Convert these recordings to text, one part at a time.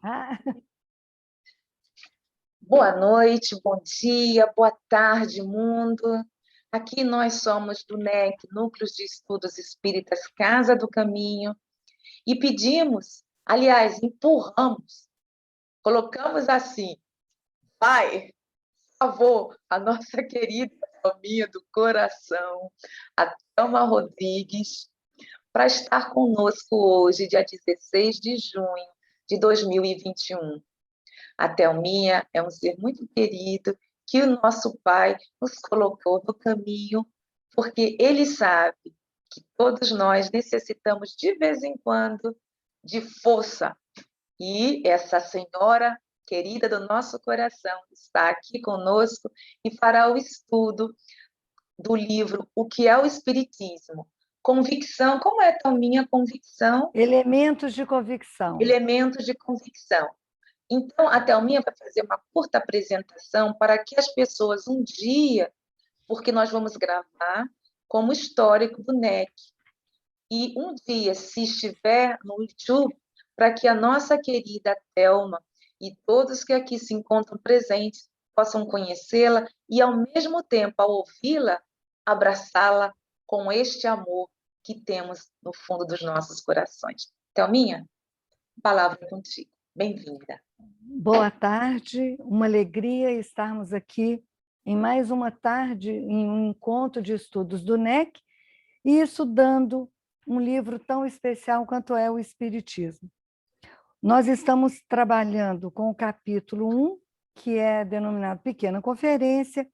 Ah, Boa noite, bom dia, boa tarde, mundo. Aqui nós somos do NEC, Núcleos de Estudos Espíritas Casa do Caminho, e pedimos, aliás, empurramos, colocamos assim, Pai, por favor, a nossa querida alminha do coração, a Thelma Rodrigues, para estar conosco hoje, dia 16 de junho de 2021. A Thelminha é um ser muito querido que o nosso Pai nos colocou no caminho, porque Ele sabe que todos nós necessitamos, de vez em quando, de força. E essa senhora querida do nosso coração está aqui conosco e fará o estudo do livro O que é o Espiritismo? Convicção, como é, Thelminha? Convicção? elementos de convicção. Elementos de convicção. Então, a Thelminha vai fazer uma curta apresentação para que as pessoas um dia, porque nós vamos gravar como histórico do NEC, e um dia, se estiver no YouTube, para que a nossa querida Thelma e todos que aqui se encontram presentes possam conhecê-la e, ao mesmo tempo, ao ouvi-la, abraçá-la com este amor que temos no fundo dos nossos corações. Thelminha, a palavra é contigo. Bem-vinda. Boa tarde, uma alegria estarmos aqui em mais uma tarde, em um encontro de estudos do NEC, e estudando um livro tão especial quanto é o Espiritismo. Nós estamos trabalhando com o capítulo 1, que é denominado Pequena Conferência,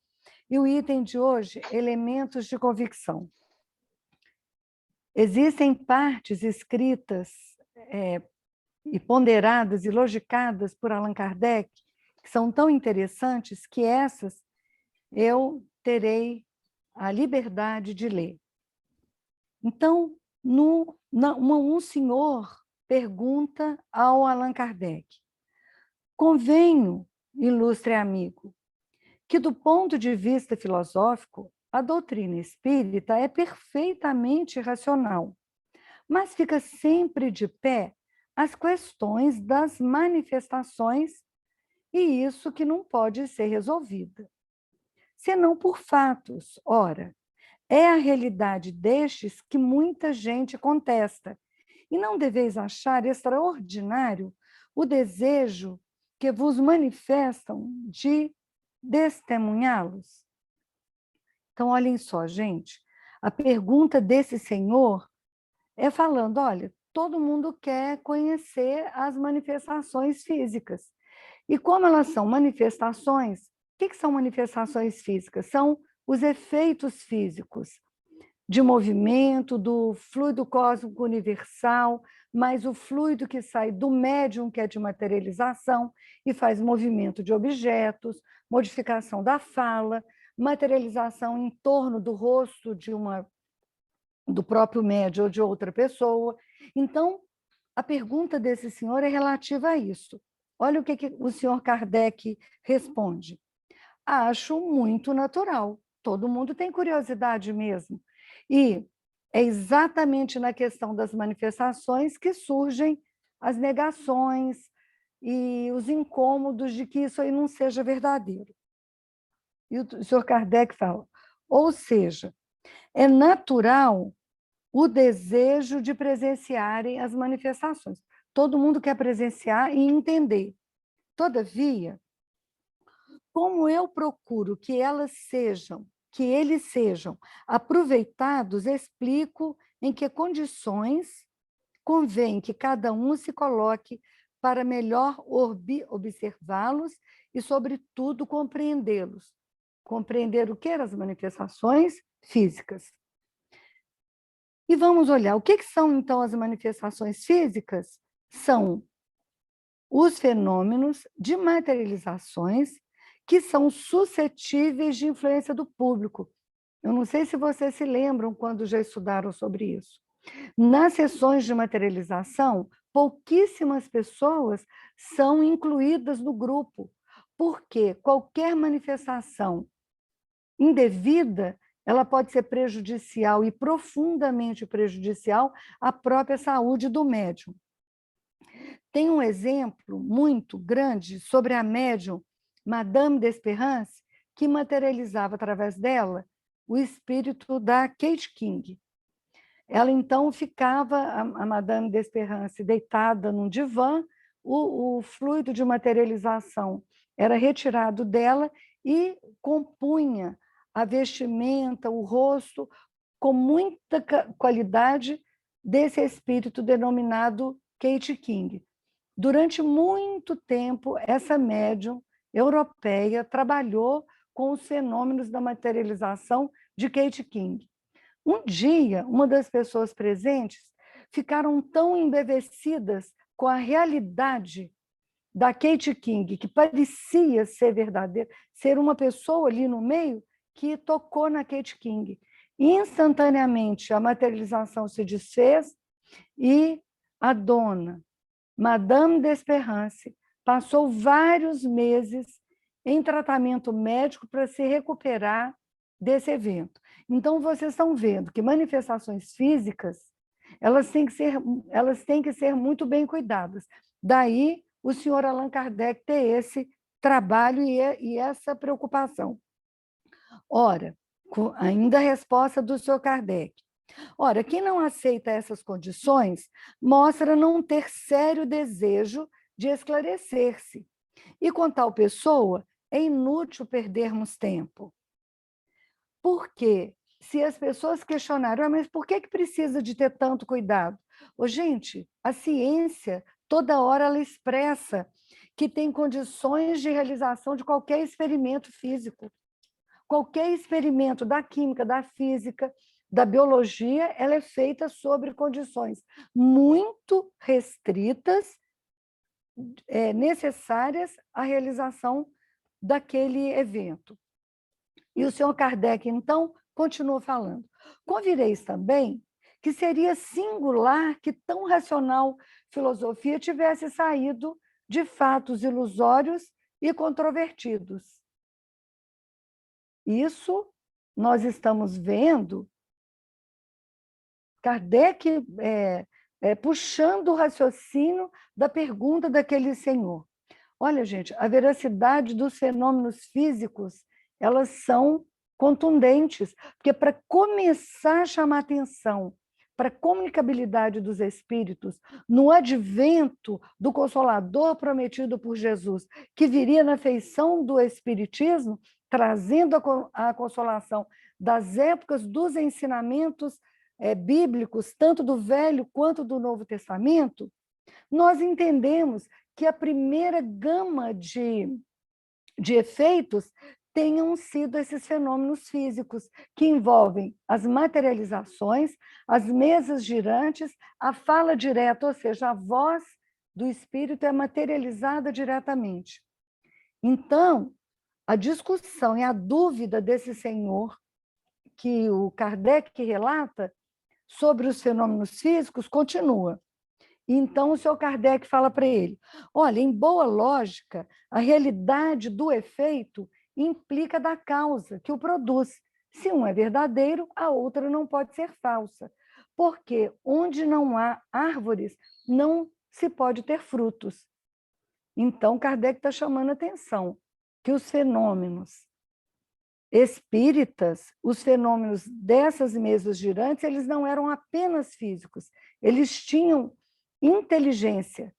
e o item de hoje, Elementos de Convicção. Existem partes escritas e ponderadas e logicadas por Allan Kardec, que são tão interessantes que essas eu terei a liberdade de ler. Então, um senhor pergunta ao Allan Kardec: convenho, ilustre amigo, que do ponto de vista filosófico, a doutrina espírita é perfeitamente racional, mas fica sempre de pé as questões das manifestações, e isso que não pode ser resolvida, senão por fatos. Ora, é a realidade destes que muita gente contesta, e não deveis achar extraordinário o desejo que vos manifestam de testemunhá-los? Então, olhem só, gente, a pergunta desse senhor é falando, olha, todo mundo quer conhecer as manifestações físicas. E como elas são manifestações, o que são manifestações físicas? São os efeitos físicos de movimento, do fluido cósmico universal, mais o fluido que sai do médium, que é de materialização, e faz movimento de objetos, modificação da fala, materialização em torno do rosto do próprio médium ou de outra pessoa. Então, a pergunta desse senhor é relativa a isso. Olha o que o senhor Kardec responde. Acho muito natural. Todo mundo tem curiosidade mesmo. E é exatamente na questão das manifestações que surgem as negações e os incômodos de que isso aí não seja verdadeiro. E o senhor Kardec fala, ou seja, é natural o desejo de presenciarem as manifestações. Todo mundo quer presenciar e entender. Todavia, como eu procuro que eles sejam aproveitados, explico em que condições convém que cada um se coloque para melhor observá-los e, sobretudo, compreendê-los. Compreender o que? As manifestações físicas. E vamos olhar, o que são, então, as manifestações físicas? São os fenômenos de materializações que são suscetíveis de influência do público. Eu não sei se vocês se lembram quando já estudaram sobre isso. Nas sessões de materialização, pouquíssimas pessoas são incluídas no grupo, porque qualquer manifestação indevida, ela pode ser prejudicial e profundamente prejudicial à própria saúde do médium. Tem um exemplo muito grande sobre a médium Madame d'Espérance, que materializava através dela o espírito da Kate King. Ela, então, ficava, a Madame d'Espérance, deitada num divã, o fluido de materialização era retirado dela e compunha a vestimenta, o rosto, com muita qualidade desse espírito denominado Kate King. Durante muito tempo, essa médium europeia trabalhou com os fenômenos da materialização de Kate King. Um dia, uma das pessoas presentes ficaram tão embevecidas com a realidade da Kate King, que parecia ser verdadeira, ser uma pessoa ali no meio, que tocou na Kate King. Instantaneamente, a materialização se desfez e a dona Madame d'Espérance passou vários meses em tratamento médico para se recuperar desse evento. Então, vocês estão vendo que manifestações físicas, elas têm que ser muito bem cuidadas. Daí, o senhor Allan Kardec ter esse trabalho e essa preocupação. Ora, ainda a resposta do senhor Kardec. Ora, quem não aceita essas condições mostra não ter sério desejo de esclarecer-se. E com tal pessoa, é inútil perdermos tempo. Por quê? Se as pessoas questionaram, mas por que precisa de ter tanto cuidado? Gente, a ciência, toda hora, ela expressa que tem condições de realização de qualquer experimento físico. Qualquer experimento da química, da física, da biologia, ela é feita sobre condições muito restritas, necessárias à realização daquele evento. E o senhor Kardec, então, continua falando. Convireis também que seria singular que tão racional filosofia tivesse saído de fatos ilusórios e controvertidos. Isso nós estamos vendo Kardec puxando o raciocínio da pergunta daquele senhor. Olha, gente, a veracidade dos fenômenos físicos, elas são contundentes, porque para começar a chamar atenção para a comunicabilidade dos espíritos, no advento do Consolador prometido por Jesus, que viria na feição do Espiritismo, trazendo a consolação das épocas dos ensinamentos bíblicos, tanto do Velho quanto do Novo Testamento, nós entendemos que a primeira gama de efeitos tenham sido esses fenômenos físicos, que envolvem as materializações, as mesas girantes, a fala direta, ou seja, a voz do espírito é materializada diretamente. Então, a discussão e a dúvida desse senhor, que o Kardec relata, sobre os fenômenos físicos, continua. Então, o senhor Kardec fala para ele, olha, em boa lógica, a realidade do efeito implica da causa que o produz. Se um é verdadeiro, a outra não pode ser falsa, porque onde não há árvores, não se pode ter frutos. Então, Kardec está chamando a atenção que os fenômenos espíritas, os fenômenos dessas mesas girantes, eles não eram apenas físicos, eles tinham inteligência.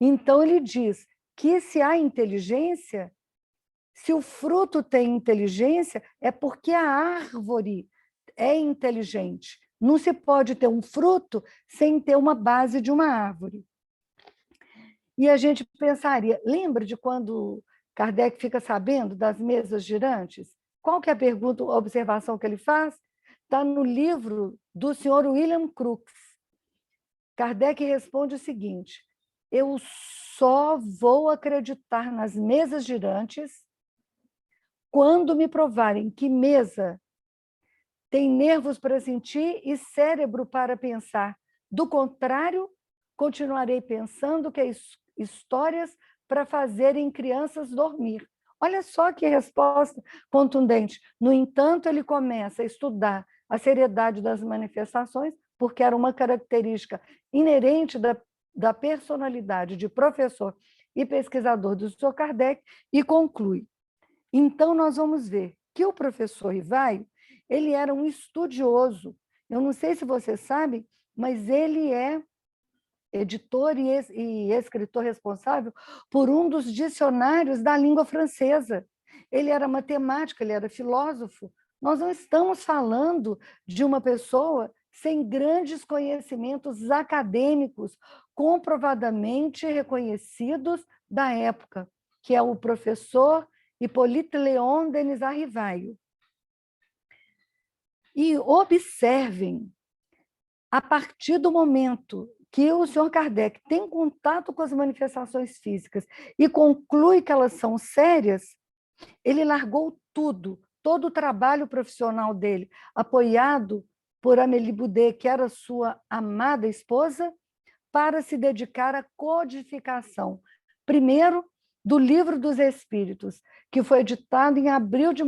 Então, ele diz que se há inteligência, se o fruto tem inteligência, é porque a árvore é inteligente. Não se pode ter um fruto sem ter uma base de uma árvore. E a gente pensaria, lembra de quando Kardec fica sabendo das mesas girantes? Qual que é a pergunta, a observação que ele faz? Está no livro do senhor William Crookes. Kardec responde o seguinte, eu só vou acreditar nas mesas girantes quando me provarem que mesa tem nervos para sentir e cérebro para pensar. Do contrário, continuarei pensando que é histórias para fazerem crianças dormir. Olha só que resposta contundente. No entanto, ele começa a estudar a seriedade das manifestações, porque era uma característica inerente da personalidade de professor e pesquisador do Sr. Kardec e conclui. Então, nós vamos ver que o professor Rivaio, ele era um estudioso. Eu não sei se vocês sabem, mas ele é editor e escritor responsável por um dos dicionários da língua francesa. Ele era matemático, ele era filósofo. Nós não estamos falando de uma pessoa sem grandes conhecimentos acadêmicos, comprovadamente reconhecidos da época, que é o professor Hippolyte Léon Denis Rivaio. E observem, a partir do momento que o Sr. Kardec tem contato com as manifestações físicas e conclui que elas são sérias, ele largou tudo, todo o trabalho profissional dele, apoiado por Amélie Boudet, que era sua amada esposa, para se dedicar à codificação, primeiro, do Livro dos Espíritos, que foi editado em abril de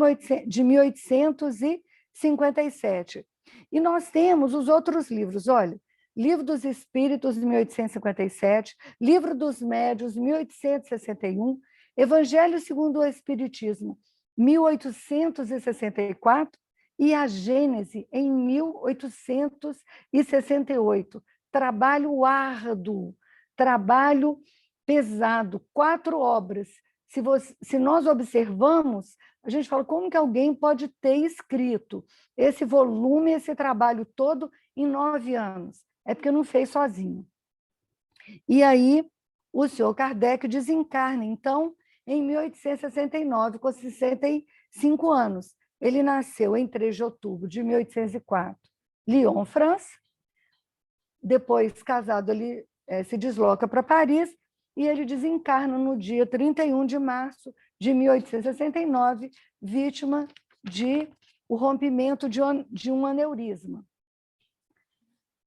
1857. E nós temos os outros livros, olha, Livro dos Espíritos, de 1857, Livro dos Médiuns, 1861, Evangelho segundo o Espiritismo, 1864, e a Gênese, em 1868. Trabalho árduo, trabalho pesado, 4 obras. Se nós observamos, a gente fala, como que alguém pode ter escrito esse volume, esse trabalho todo em 9 anos? É porque não fez sozinho. E aí, o senhor Kardec desencarna, então, em 1869, com 65 anos. Ele nasceu em 3 de outubro de 1804, Lyon, França. Depois, casado, ele se desloca para Paris e ele desencarna no dia 31 de março de 1869, vítima de o rompimento de um aneurisma.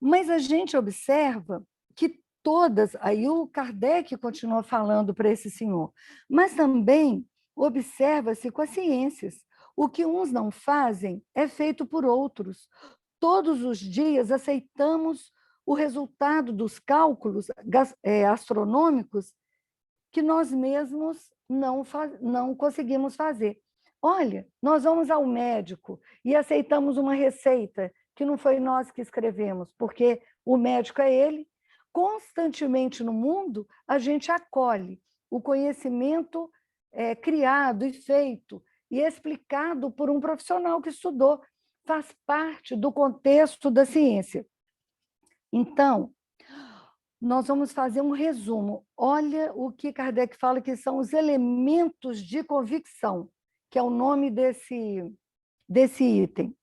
Mas a gente observa que todas, aí o Kardec continua falando para esse senhor, mas também observa-se com as ciências. O que uns não fazem é feito por outros. Todos os dias aceitamos o resultado dos cálculos astronômicos que nós mesmos não conseguimos fazer. Olha, nós vamos ao médico e aceitamos uma receita que não foi nós que escrevemos, porque o médico é ele. Constantemente no mundo, a gente acolhe o conhecimento criado e feito e explicado por um profissional que estudou, faz parte do contexto da ciência. Então, nós vamos fazer um resumo. Olha o que Kardec fala que são os elementos de convicção, que é o nome desse item.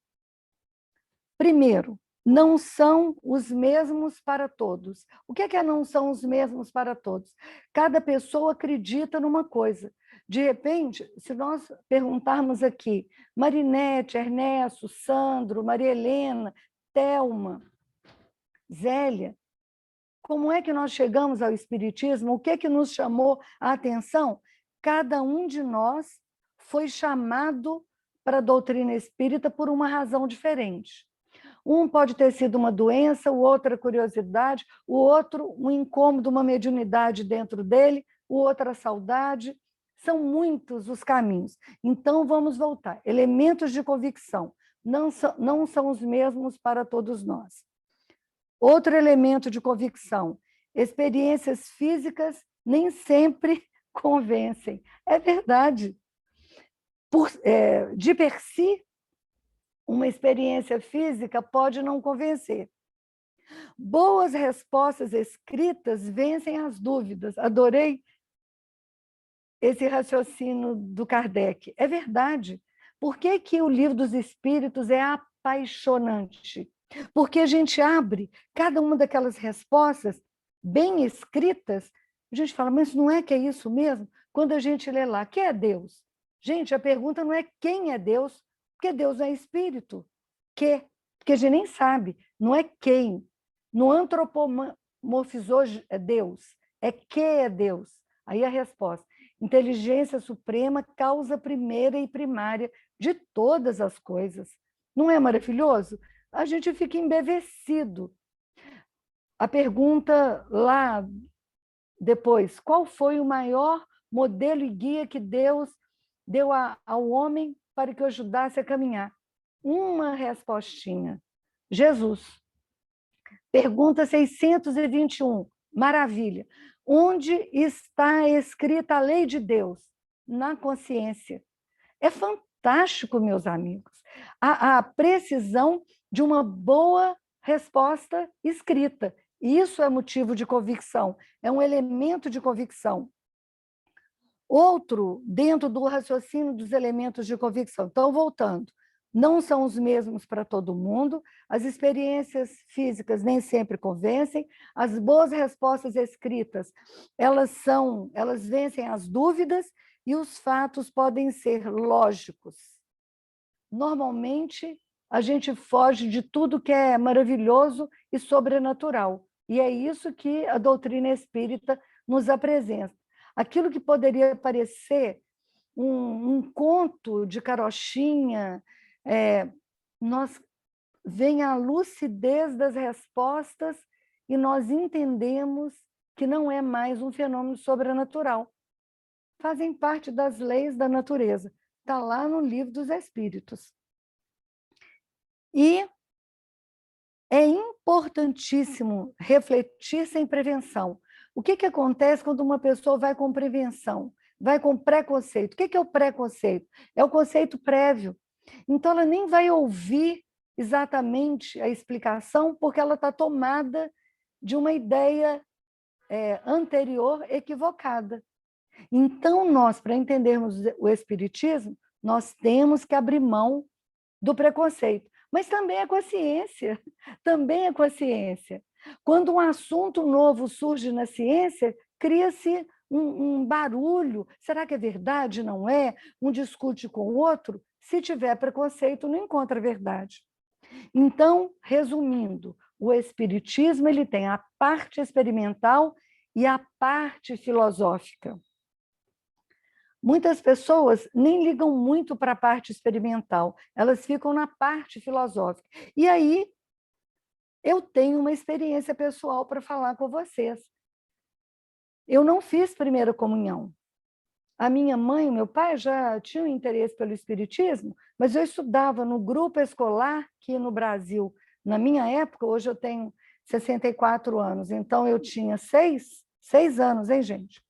Primeiro, não são os mesmos para todos. O que é não são os mesmos para todos? Cada pessoa acredita numa coisa. De repente, se nós perguntarmos aqui, Marinete, Ernesto, Sandro, Maria Helena, Thelma, Zélia, como é que nós chegamos ao Espiritismo? O que é que nos chamou a atenção? Cada um de nós foi chamado para a doutrina espírita por uma razão diferente. Um pode ter sido uma doença, o outro a curiosidade, o outro um incômodo, uma mediunidade dentro dele, o outro a saudade. São muitos os caminhos. Então, vamos voltar. Elementos de convicção não são os mesmos para todos nós. Outro elemento de convicção, experiências físicas nem sempre convencem. É verdade. De per si, uma experiência física pode não convencer. Boas respostas escritas vencem as dúvidas. Adorei esse raciocínio do Kardec. É verdade. Por que que o Livro dos Espíritos é apaixonante? Porque a gente abre cada uma daquelas respostas bem escritas, a gente fala, mas não é que é isso mesmo? Quando a gente lê lá, que é Deus? Gente, a pergunta não é quem é Deus, porque Deus é espírito. Porque a gente nem sabe, não é quem. Não antropomorfizou Deus, é que é Deus. Aí a resposta, inteligência suprema, causa primeira e primária de todas as coisas. Não é maravilhoso? A gente fica embevecido. a pergunta lá depois, qual foi o maior modelo e guia que Deus deu ao homem para que o ajudasse a caminhar? Uma respostinha, Jesus. Pergunta 621, maravilha. Onde está escrita a lei de Deus? Na consciência. É fantástico, meus amigos, a precisão de uma boa resposta escrita. Isso é motivo de convicção, é um elemento de convicção. Outro, dentro do raciocínio dos elementos de convicção. Então, voltando, não são os mesmos para todo mundo, as experiências físicas nem sempre convencem, as boas respostas escritas, elas vencem as dúvidas e os fatos podem ser lógicos. Normalmente, a gente foge de tudo que é maravilhoso e sobrenatural, e é isso que a doutrina espírita nos apresenta. Aquilo que poderia parecer um conto de carochinha, vem a lucidez das respostas e nós entendemos que não é mais um fenômeno sobrenatural. Fazem parte das leis da natureza. Está lá no Livro dos Espíritos. E é importantíssimo refletir sem prevenção. O que acontece quando uma pessoa vai com prevenção? Vai com preconceito. O que é o preconceito? É o conceito prévio. Então, ela nem vai ouvir exatamente a explicação, porque ela está tomada de uma ideia anterior equivocada. Então, nós, para entendermos o Espiritismo, nós temos que abrir mão do preconceito. Mas também é com a ciência, também é com a ciência. Quando um assunto novo surge na ciência, cria-se um barulho. Será que é verdade? Não é? Um discute com o outro. Se tiver preconceito, não encontra verdade. Então, resumindo, o Espiritismo ele tem a parte experimental e a parte filosófica. Muitas pessoas nem ligam muito para a parte experimental, elas ficam na parte filosófica. E aí, eu tenho uma experiência pessoal para falar com vocês. Eu não fiz primeira comunhão. A minha mãe e meu pai já tinham interesse pelo espiritismo, mas eu estudava no grupo escolar que no Brasil, na minha época, hoje eu tenho 64 anos, então eu tinha 6 anos, hein, gente?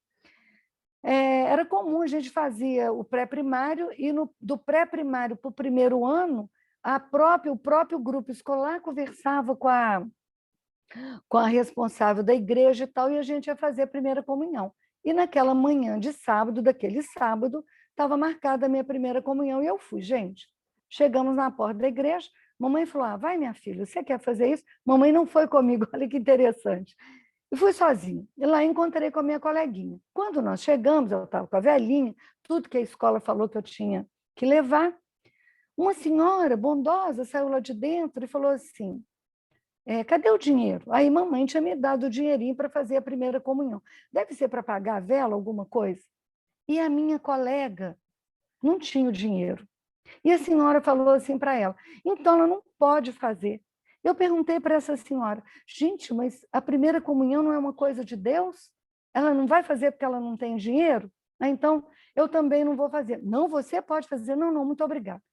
Era comum, a gente fazia o pré-primário e do pré-primário para o primeiro ano, o próprio grupo escolar conversava com a responsável da igreja e tal, e a gente ia fazer a primeira comunhão. E naquela manhã de sábado, daquele sábado, estava marcada a minha primeira comunhão e eu fui, gente. Chegamos na porta da igreja, mamãe falou, vai minha filha, você quer fazer isso? Mamãe não foi comigo, olha que interessante. E fui sozinha. E lá encontrei com a minha coleguinha. Quando nós chegamos, eu estava com a velhinha, tudo que a escola falou que eu tinha que levar. Uma senhora bondosa saiu lá de dentro e falou assim, cadê o dinheiro? Aí mamãe tinha me dado o dinheirinho para fazer a primeira comunhão. Deve ser para pagar a vela, alguma coisa? E a minha colega não tinha o dinheiro. E a senhora falou assim para ela, então ela não pode fazer. Eu perguntei para essa senhora, gente, mas a primeira comunhão não é uma coisa de Deus? Ela não vai fazer porque ela não tem dinheiro? Então, eu também não vou fazer. Não, você pode fazer. Não, muito obrigada.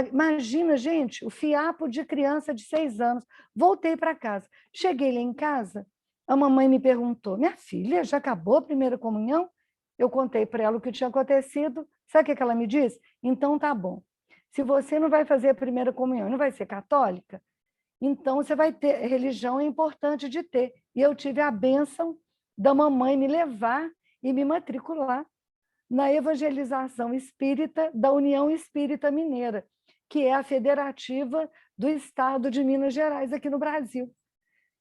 Imagina, gente, o fiapo de criança de 6 anos. Voltei para casa. Cheguei lá em casa, a mamãe me perguntou, minha filha, já acabou a primeira comunhão? Eu contei para ela o que tinha acontecido. Sabe o que ela me disse? Então, tá bom. Se você não vai fazer a primeira comunhão, não vai ser católica, então você vai ter, religião é importante de ter. E eu tive a bênção da mamãe me levar e me matricular na evangelização espírita da União Espírita Mineira, que é a federativa do estado de Minas Gerais, aqui no Brasil.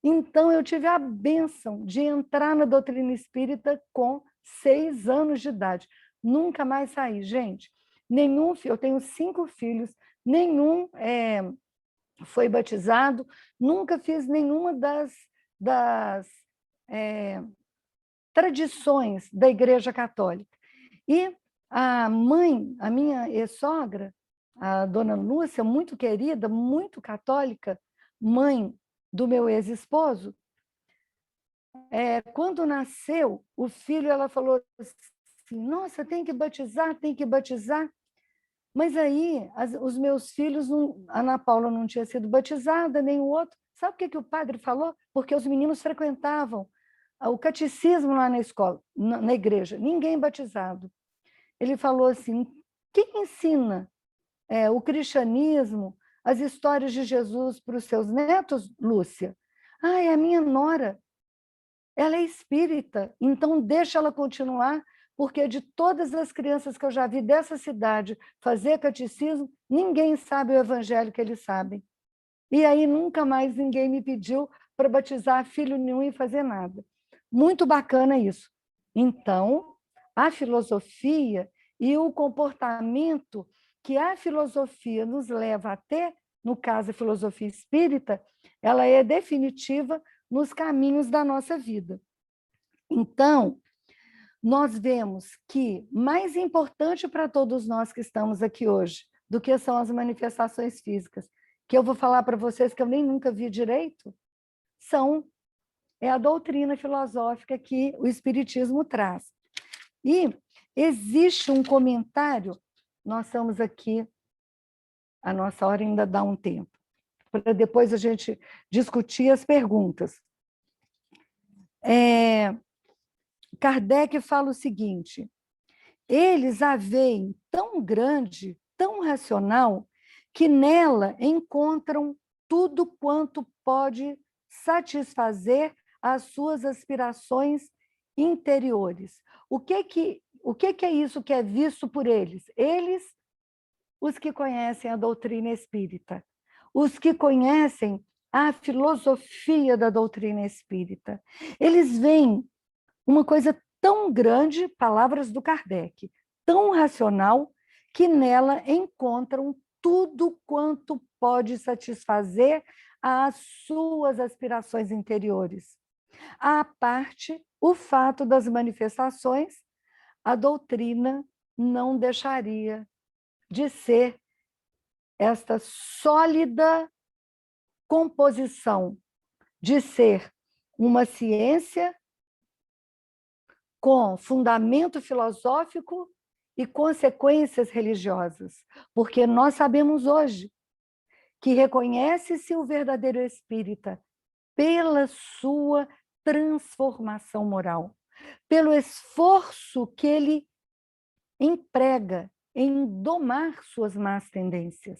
Então, eu tive a bênção de entrar na doutrina espírita com 6 anos de idade. Nunca mais saí, gente. Eu tenho 5 filhos, nenhum foi batizado, nunca fiz nenhuma das tradições da Igreja Católica. E a minha ex-sogra, a dona Lúcia, muito querida, muito católica, mãe do meu ex-esposo, quando nasceu o filho, ela falou assim, nossa, tem que batizar, tem que batizar. Mas aí, os meus filhos, a Ana Paula não tinha sido batizada, nem o outro. Sabe o que o padre falou? Porque os meninos frequentavam o catecismo lá na escola, na igreja, ninguém batizado. Ele falou assim, quem ensina o cristianismo, as histórias de Jesus para os seus netos, Lúcia? Ah, é a minha nora. Ela é espírita, então deixa ela continuar, porque de todas as crianças que eu já vi dessa cidade fazer catecismo, ninguém sabe o evangelho que eles sabem. E aí nunca mais ninguém me pediu para batizar filho nenhum e fazer nada. Muito bacana isso. Então, a filosofia e o comportamento que a filosofia nos leva a ter, no caso a filosofia espírita, ela é definitiva nos caminhos da nossa vida. Então, nós vemos que mais importante para todos nós que estamos aqui hoje do que são as manifestações físicas, que eu vou falar para vocês que eu nem nunca vi direito, é a doutrina filosófica que o Espiritismo traz. E existe um comentário, nós estamos aqui, a nossa hora ainda dá um tempo, para depois a gente discutir as perguntas. Kardec fala o seguinte, eles a veem tão grande, tão racional, que nela encontram tudo quanto pode satisfazer as suas aspirações interiores. O que é isso que é visto por eles? Eles, os que conhecem a doutrina espírita, os que conhecem a filosofia da doutrina espírita. Eles veem uma coisa tão grande, palavras do Kardec, tão racional, que nela encontram tudo quanto pode satisfazer as suas aspirações interiores. À parte o fato das manifestações, a doutrina não deixaria de ser esta sólida composição, de ser uma ciência com fundamento filosófico e consequências religiosas, porque nós sabemos hoje que reconhece-se o verdadeiro espírita pela sua transformação moral, pelo esforço que ele emprega em domar suas más tendências.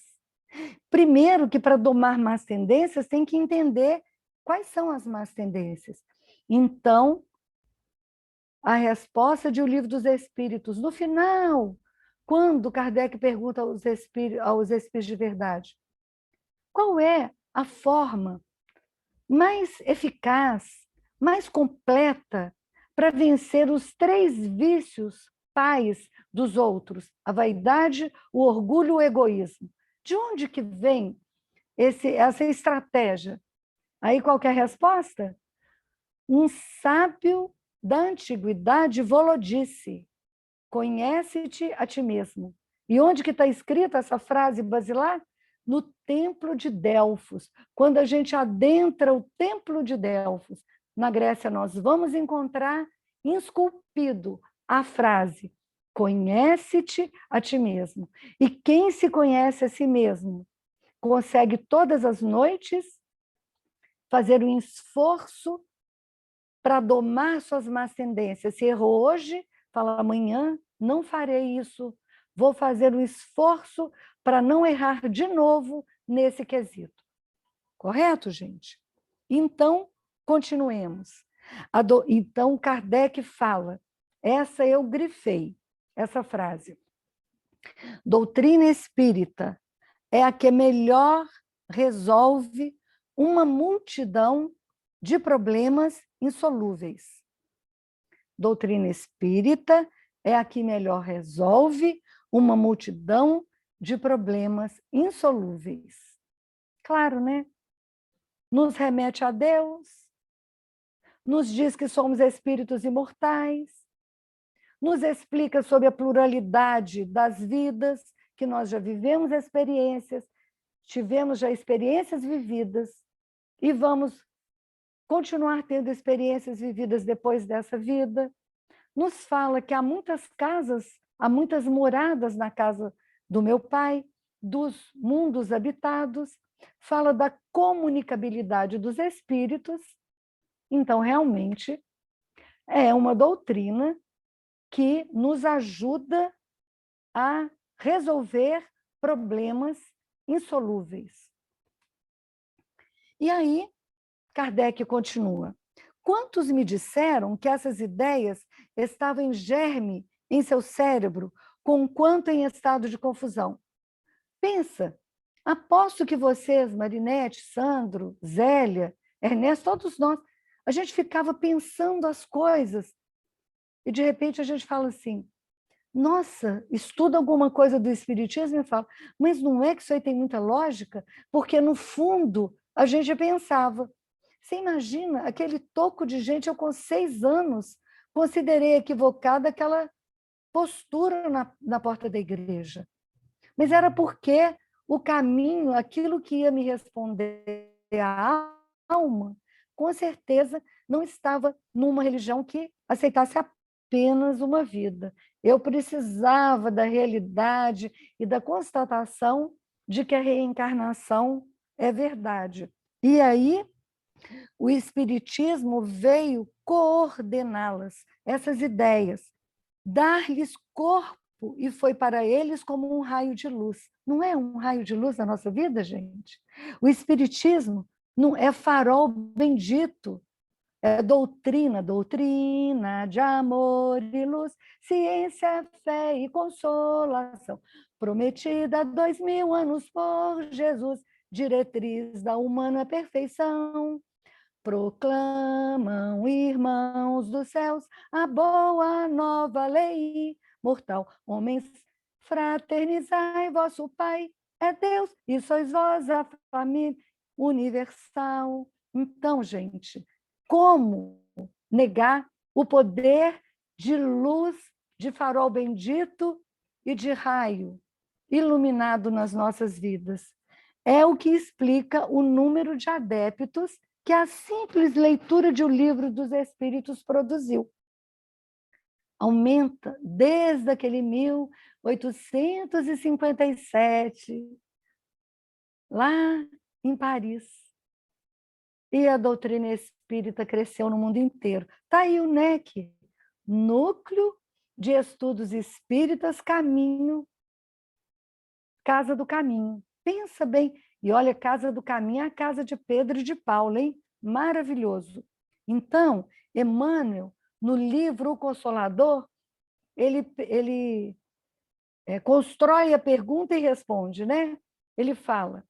Primeiro que para domar más tendências tem que entender quais são as más tendências. Então, a resposta de O Livro dos Espíritos, no final, quando Kardec pergunta aos espíritos de verdade, qual é a forma mais eficaz, mais completa para vencer os 3 vícios pais dos outros, a vaidade, o orgulho e o egoísmo? De onde que vem essa estratégia? Aí qual que é a resposta? Um sábio da antiguidade falou disse, conhece-te a ti mesmo. E onde que está escrita essa frase basilar? No templo de Delfos. Quando a gente adentra o templo de Delfos, na Grécia, nós vamos encontrar esculpido a frase, conhece-te a ti mesmo. E quem se conhece a si mesmo consegue todas as noites fazer um esforço para domar suas más tendências. Se errou hoje, fala amanhã, não farei isso. Vou fazer um esforço para não errar de novo nesse quesito. Correto, gente? Então, continuemos. Então, Kardec fala, essa eu grifei, essa frase. Doutrina espírita é a que melhor resolve uma multidão de problemas insolúveis. Doutrina espírita é a que melhor resolve uma multidão de problemas insolúveis. Claro, né? Nos remete a Deus, nos diz que somos espíritos imortais, nos explica sobre a pluralidade das vidas, que nós já vivemos experiências, tivemos já experiências vividas, e vamos continuar tendo experiências vividas depois dessa vida. Nos fala que há muitas casas, há muitas moradas na casa do meu pai, dos mundos habitados, fala da comunicabilidade dos espíritos. Então, realmente, é uma doutrina que nos ajuda a resolver problemas insolúveis. E aí, Kardec continua. Quantos me disseram que essas ideias estavam em germe em seu cérebro, conquanto em estado de confusão? Pensa, aposto que vocês, Marinete, Sandro, Zélia, Ernesto, todos nós, a gente ficava pensando as coisas e, de repente, a gente fala assim, nossa, estuda alguma coisa do espiritismo e fala, mas não é que isso aí tem muita lógica? Porque, no fundo, a gente pensava. Você imagina, aquele toco de gente, eu com 6 anos, considerei equivocada aquela postura na porta da igreja. Mas era porque o caminho, aquilo que ia me responder a alma, com certeza não estava numa religião que aceitasse apenas uma vida. Eu precisava da realidade e da constatação de que a reencarnação é verdade. E aí, o Espiritismo veio coordená-las, essas ideias, dar-lhes corpo, e foi para eles como um raio de luz. Não é um raio de luz na nossa vida, gente? O Espiritismo não é farol bendito, é doutrina, doutrina de amor e luz, ciência, fé e consolação, prometida há 2000 anos por Jesus, diretriz da humana perfeição. Proclamam, irmãos dos céus, a boa nova lei mortal. Homens, fraternizai, vosso Pai é Deus, e sois vós a família universal. Então, gente, como negar o poder de luz, de farol bendito e de raio iluminado nas nossas vidas? É o que explica o número de adeptos que a simples leitura de um livro dos Espíritos produziu. Aumenta desde aquele 1857, lá em Paris. E a doutrina espírita cresceu no mundo inteiro. Está aí o NEC, Núcleo de Estudos Espíritas Caminho, Casa do Caminho. Pensa bem, e olha, Casa do Caminho é a casa de Pedro e de Paulo, hein? Maravilhoso. Então, Emmanuel, no livro O Consolador, ele constrói a pergunta e responde, né? Ele fala,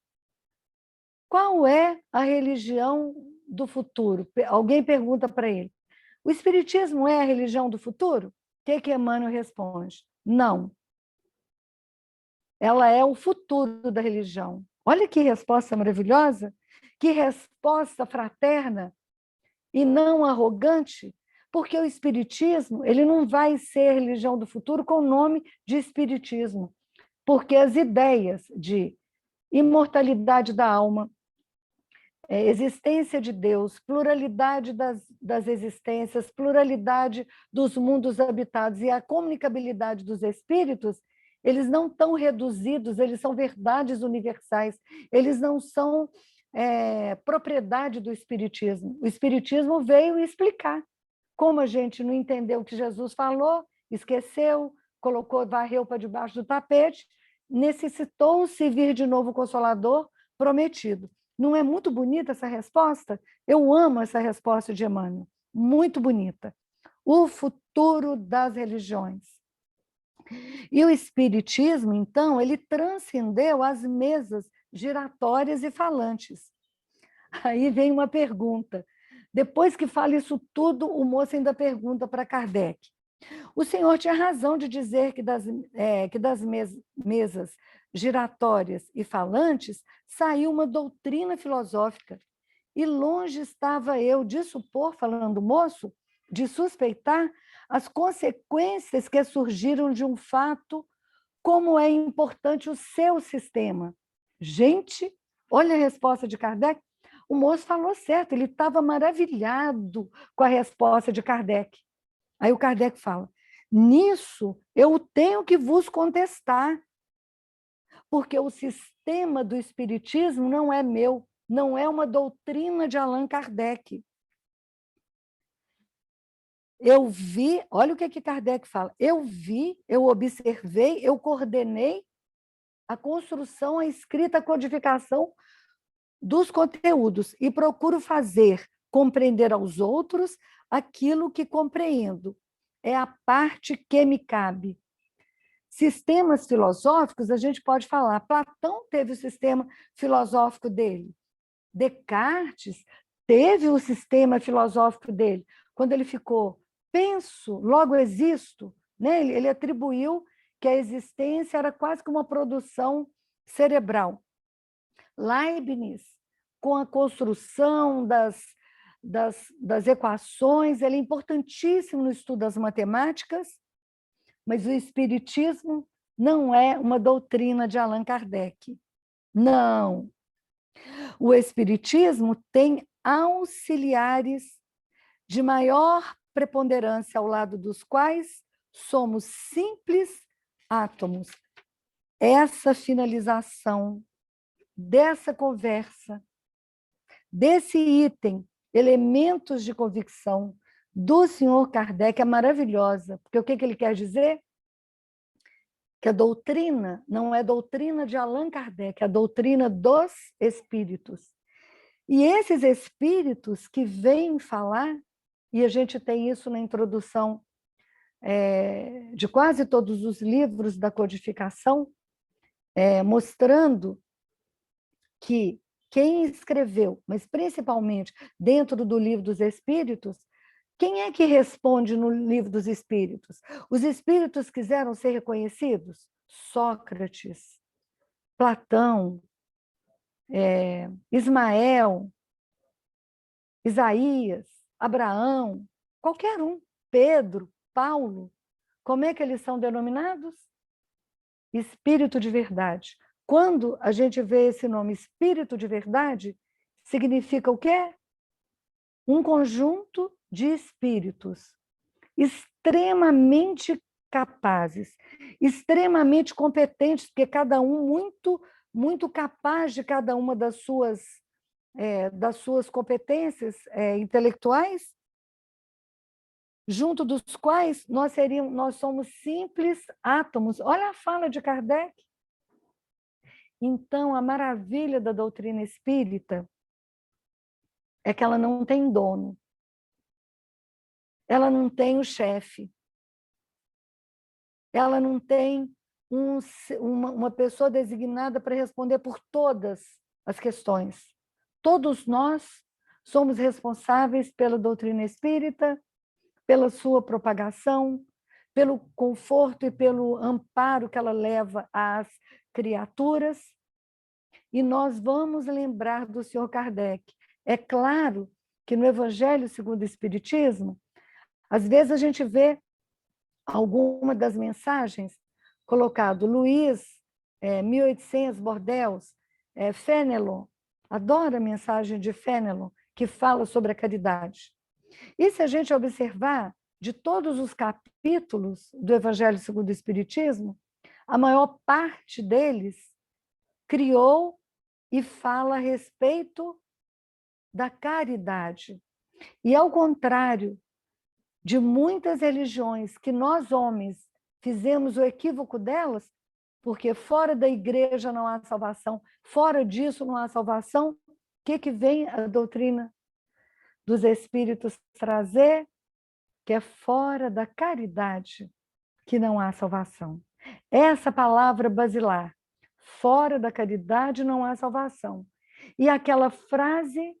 qual é a religião do futuro? Alguém pergunta para ele, o Espiritismo é a religião do futuro? O que Emmanuel responde? Não. Ela é o futuro da religião. Olha que resposta maravilhosa, que resposta fraterna e não arrogante, porque o espiritismo, ele não vai ser religião do futuro com o nome de espiritismo, porque as ideias de imortalidade da alma, existência de Deus, pluralidade das existências, pluralidade dos mundos habitados e a comunicabilidade dos espíritos, eles não estão reduzidos, eles são verdades universais, eles não são propriedade do Espiritismo. O Espiritismo veio explicar. Como a gente não entendeu o que Jesus falou, esqueceu, colocou, varreu para debaixo do tapete, necessitou-se vir de novo o Consolador prometido. Não é muito bonita essa resposta? Eu amo essa resposta de Emmanuel. Muito bonita. O futuro das religiões. E o Espiritismo, então, ele transcendeu as mesas giratórias e falantes. Aí vem uma pergunta. Depois que fala isso tudo, o moço ainda pergunta para Kardec. O senhor tinha razão de dizer que das mesas giratórias e falantes saiu uma doutrina filosófica. E longe estava eu de supor, falando o moço, de suspeitar as consequências que surgiram de um fato, como é importante o seu sistema. Gente, olha a resposta de Kardec. O moço falou certo, ele estava maravilhado com a resposta de Kardec. Aí o Kardec fala, nisso eu tenho que vos contestar, porque o sistema do espiritismo não é meu, não é uma doutrina de Allan Kardec. Eu vi, olha o que Kardec fala, eu vi, eu observei, eu coordenei a construção, a escrita, a codificação dos conteúdos e procuro fazer compreender aos outros aquilo que compreendo. É a parte que me cabe. Sistemas filosóficos, a gente pode falar, Platão teve o sistema filosófico dele, Descartes teve o sistema filosófico dele. Quando ele ficou, penso, logo existo, né? Ele atribuiu que a existência era quase que uma produção cerebral. Leibniz, com a construção das equações, ele é importantíssimo no estudo das matemáticas, mas o espiritismo não é uma doutrina de Allan Kardec. Não. O espiritismo tem auxiliares de maior preponderância, ao lado dos quais somos simples átomos. Essa finalização dessa conversa, desse item, elementos de convicção do senhor Kardec é maravilhosa, porque o que ele quer dizer? Que a doutrina não é doutrina de Allan Kardec, é a doutrina dos espíritos. E esses espíritos que vêm falar, e a gente tem isso na introdução de quase todos os livros da codificação, mostrando que quem escreveu, mas principalmente dentro do livro dos espíritos, quem é que responde no livro dos espíritos? Os espíritos quiseram ser reconhecidos? Sócrates, Platão, Ismael, Isaías, Abraão, qualquer um, Pedro, Paulo, como é que eles são denominados? Espírito de verdade. Quando a gente vê esse nome espírito de verdade, significa o quê? Um conjunto de espíritos extremamente capazes, extremamente competentes, porque cada um muito capaz de cada uma das suas competências intelectuais, junto dos quais nós somos simples átomos. Olha a fala de Kardec. Então, a maravilha da doutrina espírita é que ela não tem dono. Ela não tem o chefe. Ela não tem uma pessoa designada para responder por todas as questões. Todos nós somos responsáveis pela doutrina espírita, pela sua propagação, pelo conforto e pelo amparo que ela leva às criaturas. E nós vamos lembrar do senhor Kardec. É claro que no Evangelho segundo o Espiritismo, às vezes a gente vê alguma das mensagens colocado Luiz, 1800, Bordeaux, Fénelon, adoro a mensagem de Fénelon, que fala sobre a caridade. E se a gente observar, de todos os capítulos do Evangelho segundo o Espiritismo, a maior parte deles criou e fala a respeito da caridade. E ao contrário de muitas religiões que nós, homens, fizemos o equívoco delas, porque fora da igreja não há salvação, fora disso não há salvação, o que vem a doutrina dos espíritos trazer? Que é fora da caridade que não há salvação. Essa palavra basilar, fora da caridade não há salvação. E aquela frase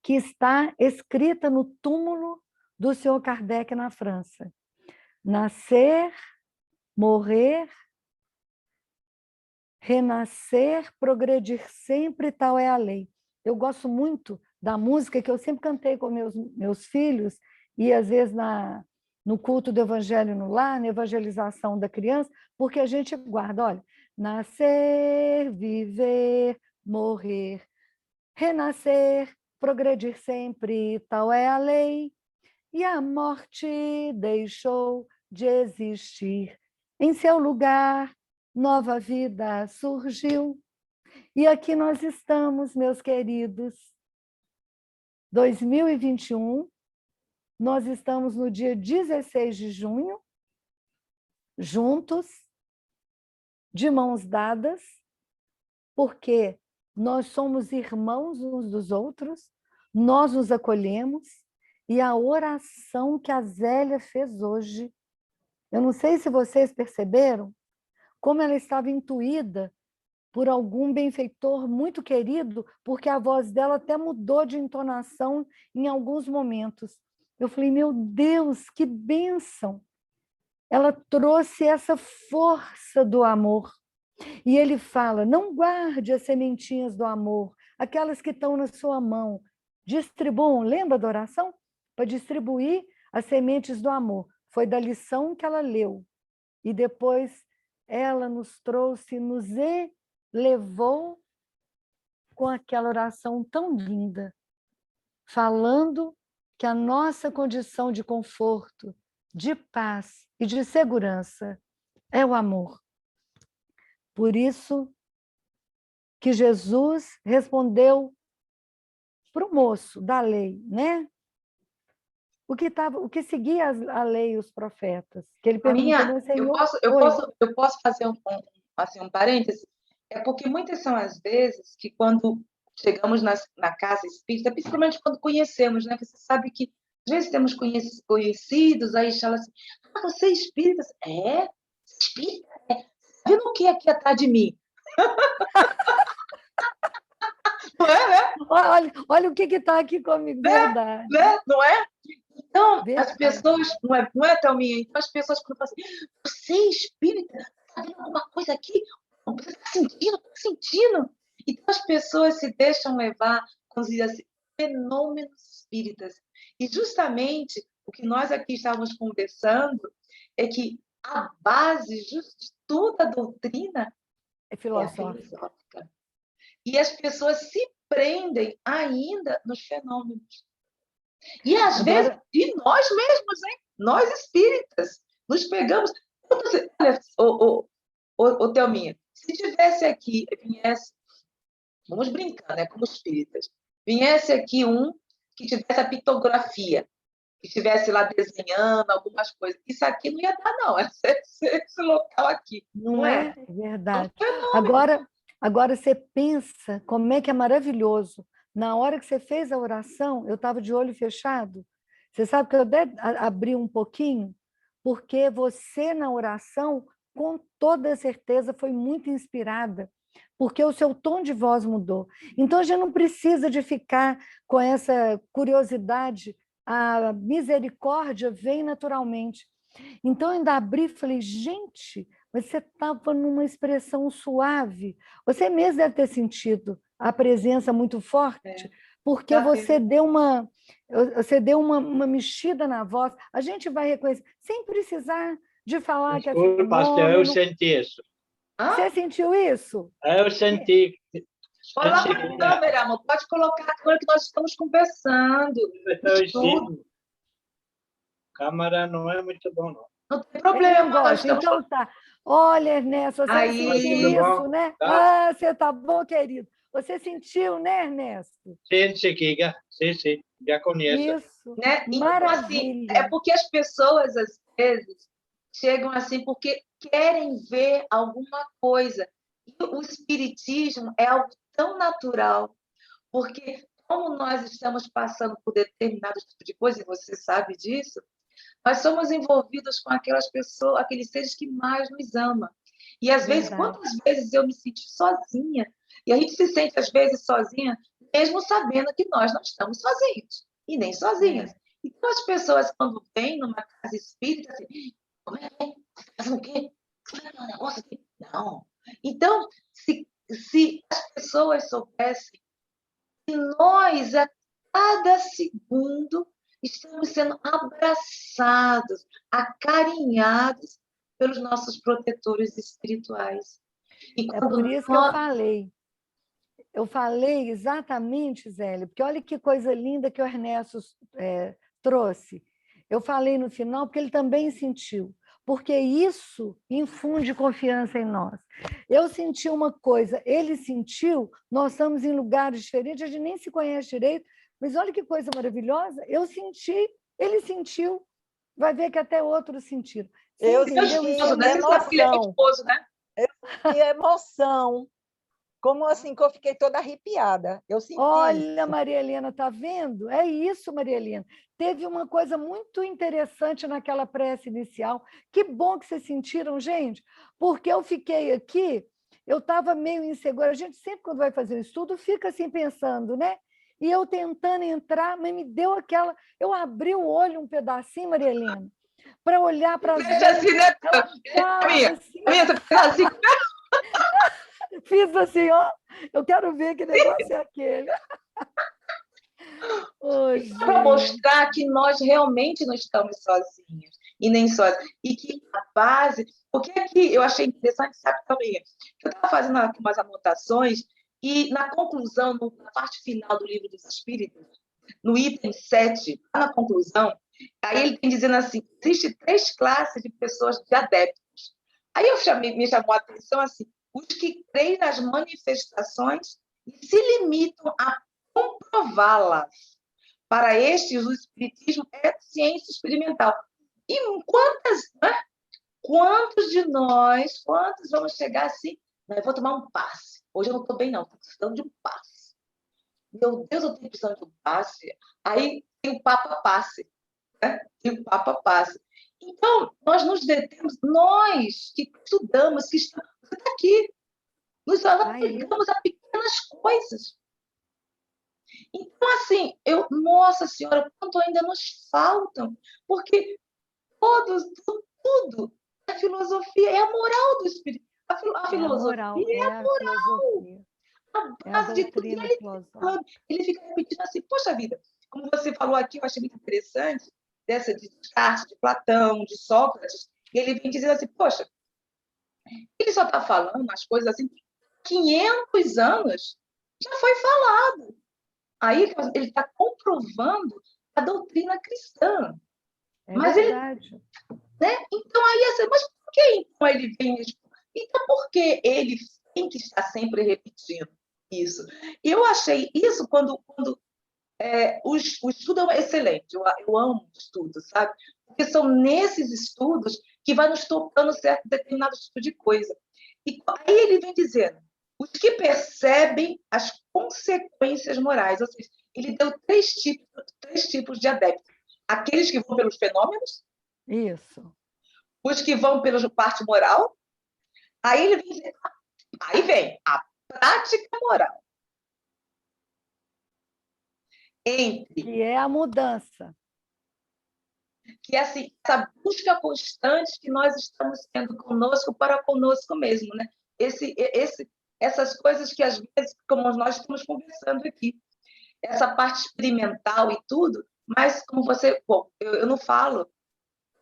que está escrita no túmulo do senhor Kardec na França. Nascer, morrer, renascer, progredir sempre, tal é a lei. Eu gosto muito da música que eu sempre cantei com meus filhos, e às vezes no culto do evangelho no lar, na evangelização da criança, porque a gente guarda, olha, nascer, viver, morrer, renascer, progredir sempre, tal é a lei. E a morte deixou de existir. Em seu lugar, nova vida surgiu. E aqui nós estamos, meus queridos, 2021, nós estamos no dia 16 de junho, juntos, de mãos dadas, porque nós somos irmãos uns dos outros, nós nos acolhemos, e a oração que a Zélia fez hoje, eu não sei se vocês perceberam, como ela estava intuída por algum benfeitor muito querido, porque a voz dela até mudou de entonação em alguns momentos. Eu falei, meu Deus, que bênção! Ela trouxe essa força do amor. E ele fala, não guarde as sementinhas do amor, aquelas que estão na sua mão. Distribuam, lembra da oração? Para distribuir as sementes do amor. Foi da lição que ela leu. E depois ela nos trouxe, nos elevou com aquela oração tão linda, falando que a nossa condição de conforto, de paz e de segurança é o amor. Por isso que Jesus respondeu para o moço da lei, né? O que seguia a lei e os profetas. Que ele perguntou, Rainha, meu Senhor, oi. eu posso fazer assim, um parêntese? É porque muitas são as vezes que quando chegamos na casa espírita, principalmente quando conhecemos, né? Você sabe que às vezes temos conhecidos, aí fala assim, ah, você é espírita? É? Espírita? É. Tá vendo o que aqui atrás de mim? Não é, né? Olha o que está aqui comigo, Né? verdade. Né? Não é? Então, as Verdade. pessoas, não é, Thelminha? Então, as pessoas quando falam assim, você é espírita? Está vendo alguma coisa aqui? Você está sentindo? Está sentindo? Então, as pessoas se deixam levar, como se diz assim, fenômenos espíritas. E justamente o que nós aqui estávamos conversando é que a base de toda a doutrina É é a filosófico. filosófica. E as pessoas se prendem ainda nos fenômenos. E às vezes, Agora, de nós mesmos, hein? Nós espíritas, nos pegamos. Olha, Thelminha, se tivesse aqui, viesse, vamos brincar, né, como espíritas, viesse aqui um que tivesse a pictografia, que estivesse lá desenhando algumas coisas, isso aqui não ia dar, não, esse local aqui, não não é? é verdade. É um fenômeno. Agora você pensa como é que é maravilhoso. Na hora que você fez a oração, eu estava de olho fechado. Você sabe que eu até abri um pouquinho, porque você na oração, com toda certeza, foi muito inspirada, porque o seu tom de voz mudou. Então a gente não precisa de ficar com essa curiosidade, a misericórdia vem naturalmente. Então eu ainda abri e falei, gente, você estava numa expressão suave. Você mesmo deve ter sentido a presença muito forte, porque Já teve. você deu uma mexida na voz. A gente vai reconhecer, sem precisar de falar que é Desculpa, eu fenômeno. senti isso. Você sentiu isso? Eu senti. Olha lá para a câmera, amor. Pode colocar a câmera que nós estamos conversando. Tudo. Câmera não é muito bom, não. Não tem Ele problema, não nós gosta. estamos. Então tá. Olha, Ernesto, você sentiu Aí, isso, né? Tá? Ah, você tá bom, querido. Você sentiu, né, Ernesto? Sim, Kika. Sim, já conheço. Isso. né? Então, assim, é Maravilha. porque as pessoas, às vezes, chegam assim porque querem ver alguma coisa. E o espiritismo é algo tão natural, porque como nós estamos passando por determinado tipo de coisa, e você sabe disso, nós somos envolvidos com aquelas pessoas, aqueles seres que mais nos amam. E às vezes, Verdade. quantas vezes eu me senti sozinha? E a gente se sente às vezes sozinha, mesmo sabendo que nós não estamos sozinhos e nem sozinhas. Então as pessoas quando vêm numa casa espírita, assim, como é que é? Você tá fazendo o quê? Você vai fazer um negócio aqui? Não. Então, se as pessoas soubessem que nós, a cada segundo, estamos sendo abraçados, acarinhados pelos nossos protetores espirituais. E É quando por isso que eu nós... falei. Eu falei exatamente, Zélia, porque olha que coisa linda que o Ernesto trouxe. Eu falei no final porque ele também sentiu, porque isso infunde confiança em nós. Eu senti uma coisa, ele sentiu, nós estamos em lugares diferentes, a gente nem se conhece direito, mas olha que coisa maravilhosa, eu senti, ele sentiu, vai ver que até outros sentiram. Você Eu entendeu? senti Isso é Né? Você sabe que ele é meu esposo, né? que emoção. Como assim que eu fiquei toda arrepiada. Eu senti Olha, isso. Maria Helena, tá vendo? É isso, Maria Helena. Teve uma coisa muito interessante naquela prece inicial. Que bom que vocês sentiram, gente, porque eu fiquei aqui, eu estava meio insegura. A gente sempre, quando vai fazer um estudo, fica assim pensando, né? E eu tentando entrar, mas me deu aquela. Eu abri o olho um pedacinho, Maria Helena, para olhar para as Veja assim, né? Minha, assim, você fez assim, fiz assim, ó. Eu quero ver que negócio é aquele. Oh, para gente. mostrar que nós realmente não estamos sozinhos e nem sozinhos. E que a base. Porque aqui eu achei interessante, sabe, também, eu estava fazendo aqui umas anotações e na conclusão, na parte final do Livro dos Espíritos, no item 7, lá na conclusão, aí ele tem dizendo assim, existe 3 classes de pessoas, de adeptos. Aí me chamou a atenção assim, os que creem nas manifestações e se limitam a comprová-las. Para estes, o espiritismo é ciência experimental. E quantos de nós, quantos vamos chegar assim, não, eu vou tomar um passe. Hoje eu não estou bem, não, estou precisando de um passe. Meu Deus, eu estou precisando de um passe. Aí tem o Papa Passe. Né? Tem o Papa Passe. Então, nós nos detemos, nós que estudamos, que estamos, você está aqui, nos aplicamos a pequenas coisas. Então, assim, nossa Senhora, quanto ainda nos faltam, porque tudo, a filosofia é a moral do espírito. A filosofia é a moral, a base de tudo. E ele fica falando, ele fica repetindo assim, poxa vida, como você falou aqui, eu achei muito interessante, dessa de Descartes, de Platão, de Sócrates, e ele vem dizendo assim, poxa, ele só está falando as coisas assim, 500 anos já foi falado. Aí ele está comprovando a doutrina cristã. É mas verdade. Ele, né? Então, aí, assim, mas por que então ele vem? Então, por que ele tem que estar sempre repetindo isso? E eu achei isso quando o estudo é excelente, eu amo o estudo, sabe? Porque são nesses estudos que vai nos tocando certo determinado tipo de coisa. E aí ele vem dizendo, os que percebem as consequências morais, ou seja, ele deu 3 tipos de adeptos. Aqueles que vão pelos fenômenos, isso, os que vão pela parte moral, aí vem a prática moral. que é a mudança. Que é assim, essa busca constante que nós estamos tendo conosco para conosco mesmo, né? Essas coisas que às vezes, como nós estamos conversando aqui, essa parte experimental e tudo, mas como você, bom, eu não falo,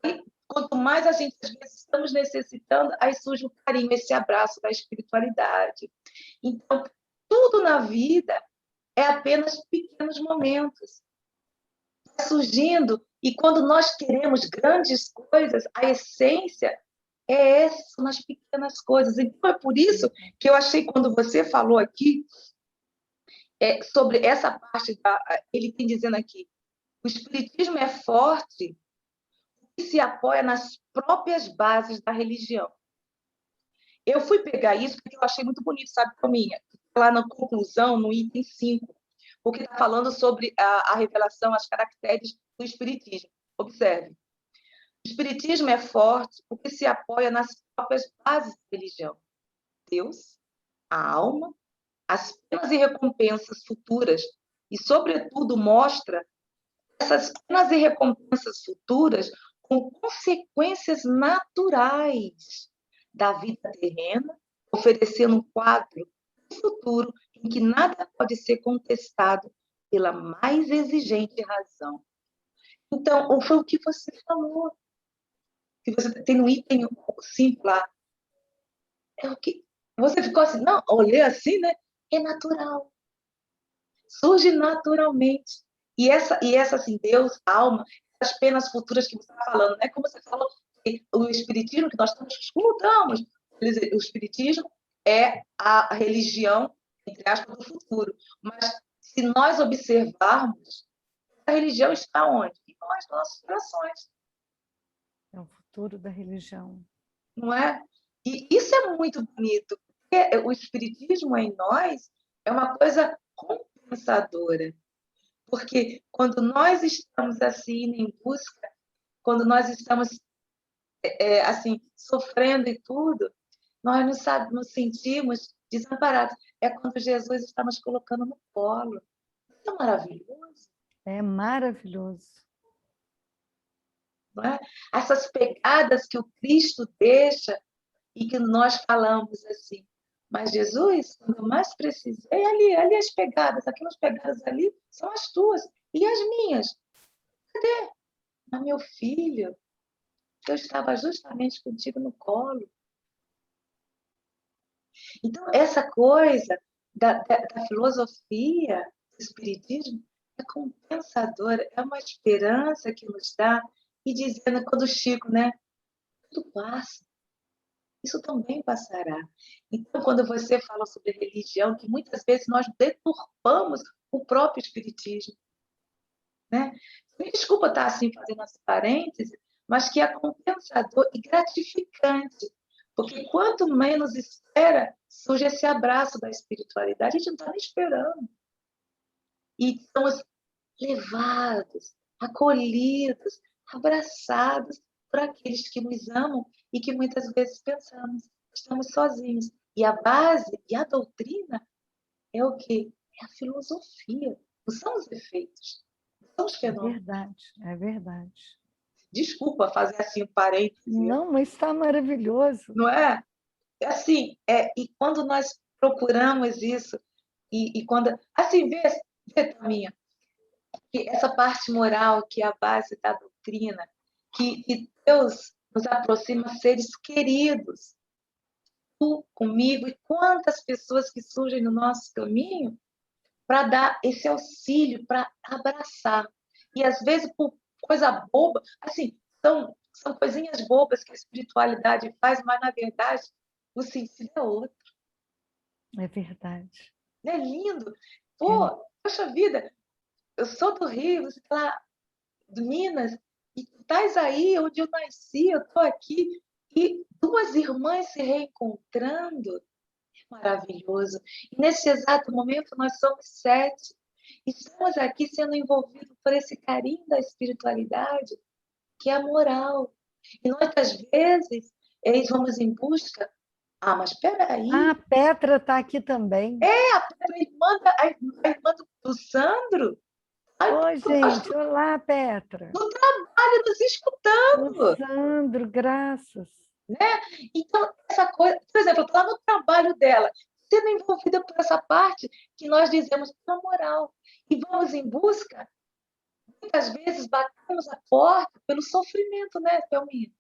e quanto mais a gente às vezes estamos necessitando, aí surge o carinho, esse abraço da espiritualidade. Então, tudo na vida é apenas pequenos momentos. Está surgindo, e quando nós queremos grandes coisas, a essência é essa, nas pequenas coisas. Então, é por isso que eu achei, quando você falou aqui, sobre essa parte, ele tem dizendo aqui, o espiritismo é forte e se apoia nas próprias bases da religião. Eu fui pegar isso porque eu achei muito bonito, sabe, Tominha? Lá na conclusão, no item 5, porque está falando sobre a revelação, as caracteres do espiritismo. Observe. O espiritismo é forte porque se apoia nas próprias bases da religião. Deus, a alma, as penas e recompensas futuras e, sobretudo, mostra essas penas e recompensas futuras com consequências naturais da vida terrena, oferecendo um quadro futuro em que nada pode ser contestado pela mais exigente razão. Então, foi o que você falou, que você tem no item 5 lá. É o que você ficou assim, não, olhei assim, né? é natural. Surge naturalmente. E essa assim, Deus, alma, as penas futuras que você está falando, né? Como você falou, o Espiritismo que nós estudamos, o Espiritismo é a religião, entre aspas, do futuro. Mas se nós observarmos, a religião está onde? Em nós, nossos corações. É o futuro da religião. Não é? E isso é muito bonito, porque o Espiritismo em nós é uma coisa compensadora. Porque quando nós estamos assim em busca, quando nós estamos assim sofrendo e tudo, nós nos sentimos desamparados. É quando Jesus está nos colocando no colo. Isso é maravilhoso. É maravilhoso. Não é? Essas pegadas que o Cristo deixa e que nós falamos assim, mas Jesus, quando eu mais precisei, ali as pegadas, aquelas pegadas ali são as tuas e as minhas. Cadê? Mas meu filho, eu estava justamente contigo no colo. Então, essa coisa da filosofia, do espiritismo, é compensadora, é uma esperança que nos dá, e dizendo, quando o Chico, né? Tudo passa. Isso também passará. Então, quando você fala sobre religião, que muitas vezes nós deturpamos o próprio espiritismo, né? Me desculpa estar assim fazendo esse parêntese, mas que é compensador e gratificante, porque quanto menos espera, surge esse abraço da espiritualidade, a gente não está nem esperando. E somos levados, acolhidos, abraçados por aqueles que nos amam e que muitas vezes pensamos, estamos sozinhos. E a base e a doutrina é o quê? É a filosofia, não são os efeitos, não são os fenômenos. É verdade. Desculpa fazer assim um parêntese. Não, mas está maravilhoso. Não é? Assim, e quando nós procuramos isso, e quando... Assim, vê Taminha, que essa parte moral, que é a base da doutrina, que Deus nos aproxima seres queridos, tu comigo e quantas pessoas que surgem no nosso caminho para dar esse auxílio, para abraçar. E às vezes por coisa boba, assim, são coisinhas bobas que a espiritualidade faz, mas na verdade o sentido é outro. É verdade. Não é lindo? Pô, poxa vida, eu sou do Rio, você está lá de Minas, e tu estás aí onde eu nasci, eu estou aqui, e duas irmãs se reencontrando, é maravilhoso. E nesse exato momento nós somos 7, e estamos aqui sendo envolvidos por esse carinho da espiritualidade, que é a moral. E nós, às vezes, eles vamos em busca... Ah, mas espera aí. Ah, a Petra está aqui também. A Petra, a irmã do Sandro. Oi, gente. Olá, Petra. No trabalho, nos escutando. O Sandro, graças. Né? Então, essa coisa... Por exemplo, eu estou lá no trabalho dela, sendo envolvida por essa parte que nós dizemos pela moral. E vamos em busca, muitas vezes batemos a porta pelo sofrimento, né, Thelminha?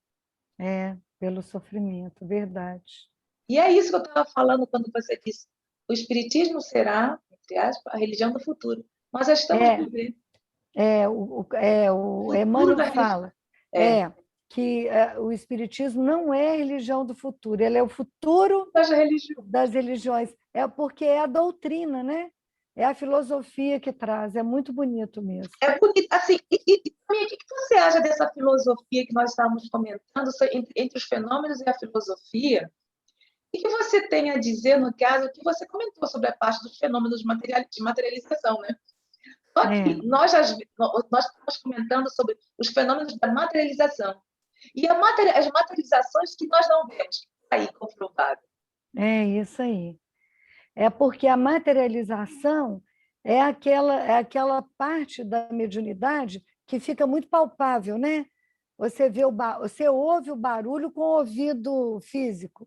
É, pelo sofrimento, verdade. E é isso que eu estava falando quando você disse, o espiritismo será, entre aspas, a religião do futuro. Nós já estamos vivendo. O Emmanuel fala que o espiritismo não é a religião do futuro, ele é o futuro das religiões. É porque é a doutrina, né? É a filosofia que traz, é muito bonito mesmo. É bonito. Assim, o que você acha dessa filosofia que nós estávamos comentando entre os fenômenos e a filosofia? O que você tem a dizer, no caso, que você comentou sobre a parte dos fenômenos de materialização, né? Só que nós estamos comentando sobre os fenômenos da materialização. E as materializações que nós não vemos, aí comprovado. É isso aí. É porque a materialização é aquela parte da mediunidade que fica muito palpável, né? Você ouve o barulho com o ouvido físico.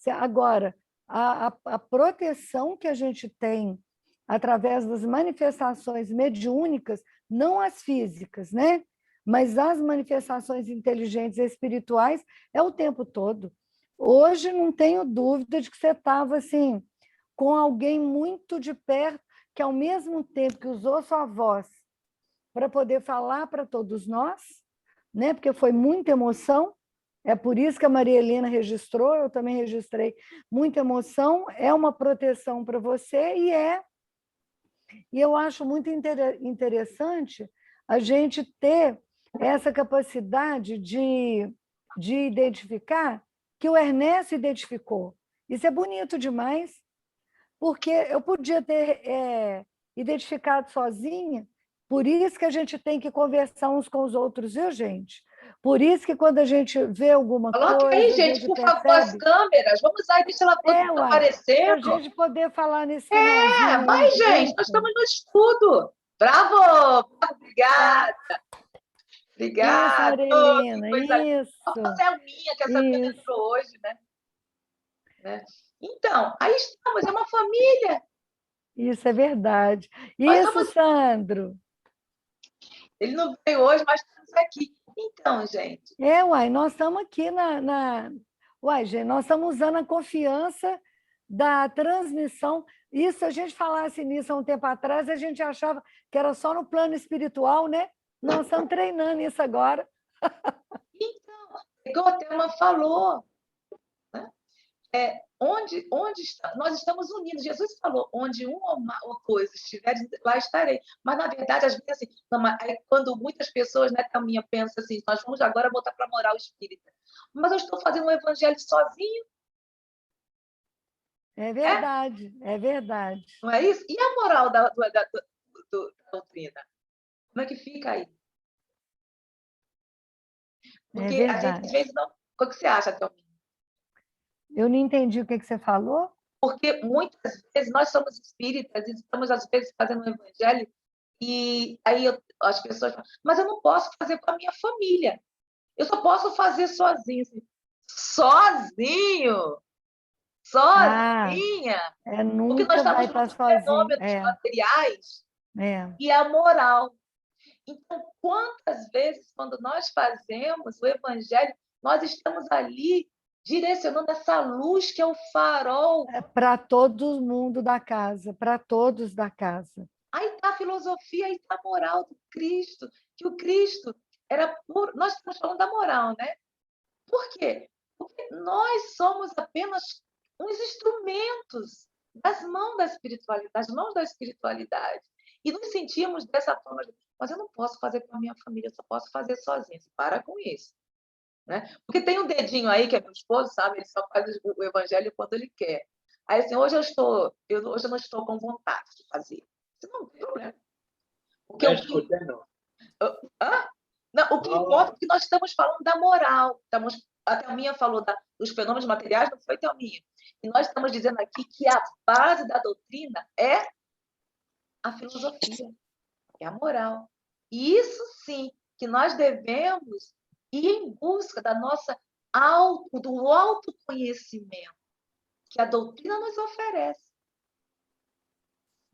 Agora, a proteção que a gente tem através das manifestações mediúnicas, não as físicas, né? Mas as manifestações inteligentes e espirituais é o tempo todo. Hoje não tenho dúvida de que você estava assim, com alguém muito de perto, que ao mesmo tempo que usou sua voz para poder falar para todos nós, né? Porque foi muita emoção, é por isso que a Maria Helena registrou, eu também registrei, muita emoção, é uma proteção para você e eu acho muito interessante a gente ter essa capacidade de identificar que o Ernesto identificou. Isso é bonito demais, porque eu podia ter identificado sozinha, por isso que a gente tem que conversar uns com os outros, viu, gente? Por isso que quando a gente vê alguma Coloque coisa, aí, a gente, gente por favor, as percebe. câmeras. Vamos aí, deixa ela toda Uai, aparecendo. para a gente poder falar nesse finalzinho aí. Vai, gente, nós estamos no estudo. Bravo! Obrigada! Isso, Obrigada! Maria Oh, Helena, que coisa linda. isso. A Selminha, que essa menina Isso. entrou hoje, né? Então, aí estamos, é uma família. Isso é verdade. Nós Isso, estamos... Sandro. Ele não veio hoje, mas estamos aqui. Então, gente. Uai, nós estamos aqui Uai, gente, nós estamos usando a confiança da transmissão. Isso, se a gente falasse nisso há um tempo atrás, a gente achava que era só no plano espiritual, né? Nós estamos treinando isso agora. Então, igual a Thelma falou, né? Onde está? Nós estamos unidos. Jesus falou, onde uma ou dois estiverem, lá estarei. Mas, na verdade, às vezes, assim, aí, quando muitas pessoas, né, Thelminha, pensam assim, nós vamos agora voltar para a moral espírita. Mas eu estou fazendo um evangelho sozinho. É verdade, é verdade. Não é isso? E a moral da doutrina? Como é que fica aí? Porque a gente, às vezes, não... O que você acha, Thelminha? Eu não entendi o que você falou. Porque muitas vezes nós somos espíritas e estamos, às vezes, fazendo um evangelho e aí as pessoas falam, mas eu não posso fazer com a minha família. Eu só posso fazer sozinho. Assim. Sozinho? Sozinha? Porque nós Nunca vai estamos estar nos sozinho. fenômenos materiais É. e a moral. Então, quantas vezes, quando nós fazemos o evangelho, nós estamos ali direcionando essa luz que é o farol. Para todo mundo da casa, para todos da casa. Aí está a filosofia, aí está a moral do Cristo, que o Cristo era puro. Nós estamos falando da moral, né? Por quê? Porque nós somos apenas uns instrumentos das mãos da espiritualidade. E nos sentimos dessa forma, mas eu não posso fazer com a minha família, eu só posso fazer sozinha. Para com isso. Né? Porque tem um dedinho aí, que é meu esposo, sabe? Ele só faz o evangelho quando ele quer. Aí, assim, hoje eu não estou com vontade de fazer. Isso não tem problema. O que Não, o que importa é que nós estamos falando da moral. A Thelminha falou dos fenômenos materiais, não foi, Thelminha? E nós estamos dizendo aqui que a base da doutrina é a filosofia, é a moral. E isso sim, que nós devemos ir em busca do autoconhecimento que a doutrina nos oferece.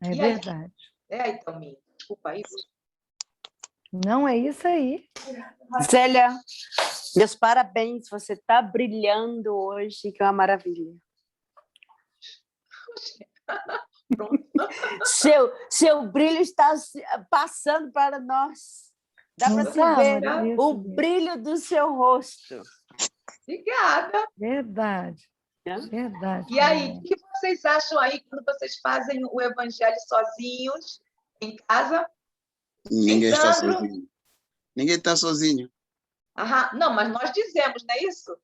É verdade. Aí, Thelminha, desculpa aí. Não, é isso aí. Zélia, meus parabéns, você está brilhando hoje, que é uma maravilha. Seu brilho está passando para nós. Dá para se ver o brilho do seu rosto. Obrigada. Verdade. Verdade. E aí, o que vocês acham aí quando vocês fazem o evangelho sozinhos, em casa? Ninguém está sozinho. Ninguém está sozinho. Não, mas nós dizemos, não é isso?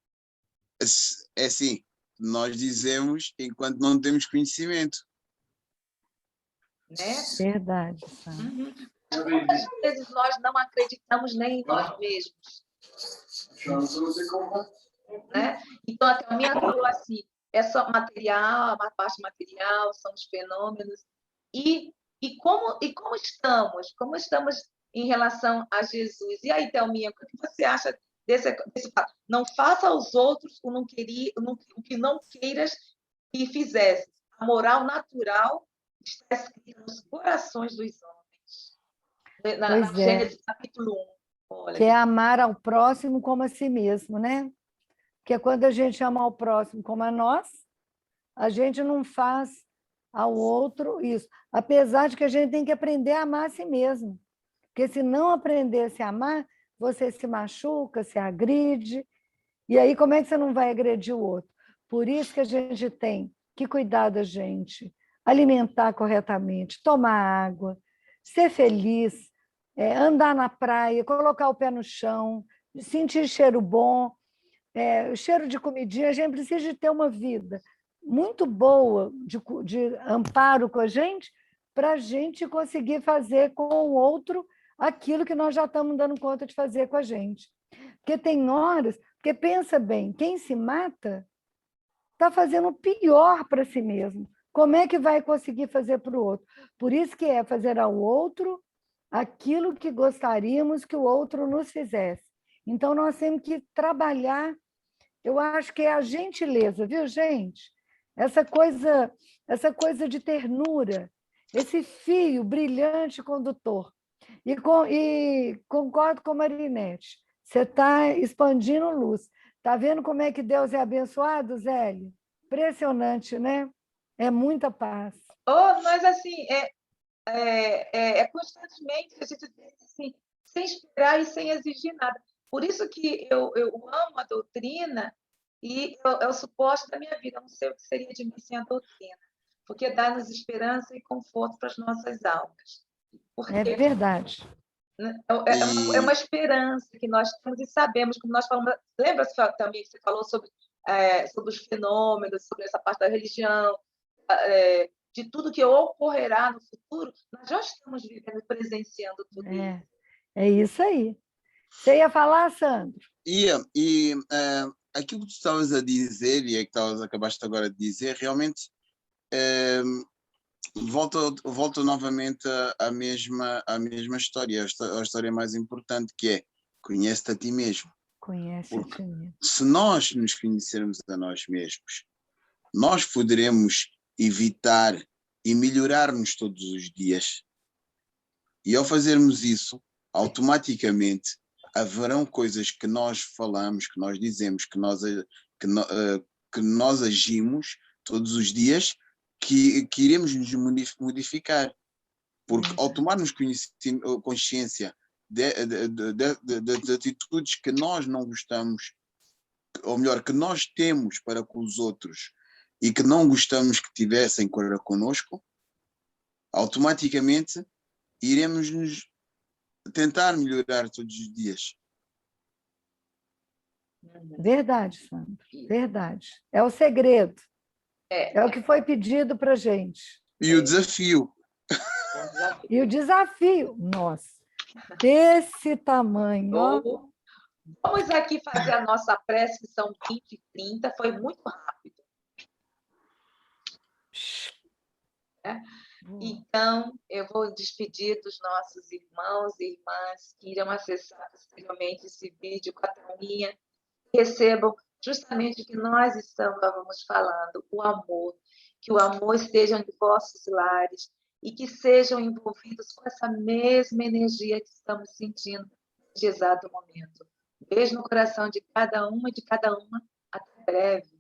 É sim. Nós dizemos enquanto não temos conhecimento. Né? Verdade. Quantas vezes nós não acreditamos nem em nós mesmos? Né? Então, a Thelminha falou assim, é só material, a parte material, são os fenômenos. E como estamos? Como estamos em relação a Jesus? E aí, Thelminha, o que você acha desse fato? Não faça aos outros o que não queiras que fizesse. A moral natural está escrita nos corações dos homens. Na Gênesis, capítulo 1. Olha, que é amar ao próximo como a si mesmo, né? Porque quando a gente ama ao próximo como a nós, a gente não faz ao outro isso. Apesar de que a gente tem que aprender a amar a si mesmo. Porque se não aprender a se amar, você se machuca, se agride. E aí, como é que você não vai agredir o outro? Por isso que a gente tem que cuidar da gente, alimentar corretamente, tomar água, ser feliz, andar na praia, colocar o pé no chão, sentir cheiro bom, cheiro de comidinha. A gente precisa de ter uma vida muito boa, de amparo com a gente, para a gente conseguir fazer com o outro aquilo que nós já estamos dando conta de fazer com a gente. Porque tem horas... Porque pensa bem, quem se mata está fazendo o pior para si mesmo. Como é que vai conseguir fazer para o outro? Por isso que é fazer ao outro aquilo que gostaríamos que o outro nos fizesse. Então, nós temos que trabalhar, eu acho que é a gentileza, viu, gente? Essa coisa de ternura, esse fio brilhante condutor. E concordo com a Marinete. Você está expandindo luz. Está vendo como é que Deus é abençoado, Zélio? Impressionante, né? É muita paz. Mas assim, constantemente a gente assim, sem esperar e sem exigir nada. Por isso que eu amo a doutrina e é o suporte da minha vida. Eu não sei o que seria de mim sem a doutrina, porque dá-nos esperança e conforto para as nossas almas. Porque é verdade. É uma esperança que nós temos e sabemos, como nós falamos. Lembra também que você falou sobre os fenômenos, sobre essa parte da religião, de tudo que ocorrerá no futuro? Nós já estamos vivendo, presenciando tudo isso. É isso aí. Você ia falar, Sandro? Aquilo que tu estavas a dizer e acabaste agora de dizer, realmente volta novamente à mesma história, a história mais importante, que é: conhece-te a ti mesmo. Conhece a ti mesmo. Se nós nos conhecermos a nós mesmos, nós poderemos evitar e melhorar-nos todos os dias. E ao fazermos isso, automaticamente haverão coisas que nós falamos, que nós dizemos, que nós agimos todos os dias, que iremos nos modificar, porque ao tomarmos consciência de atitudes que nós não gostamos, ou melhor, que nós temos para com os outros e que não gostamos que tivessem para connosco, automaticamente iremos nos tentar melhorar todos os dias. Verdade, Sandro, verdade. É o segredo. É o que foi pedido para a gente. E o desafio. E o desafio, nossa, desse tamanho. Ó. Vamos aqui fazer a nossa prece, que são 20h30, foi muito rápido. Então, eu vou despedir dos nossos irmãos e irmãs que irão acessar posteriormente esse vídeo com a Thalia. Recebam justamente o que nós estamos falando, o amor. Que o amor esteja em vossos lares e que sejam envolvidos com essa mesma energia que estamos sentindo neste exato momento. Beijo no coração de cada uma e de cada uma. Até breve.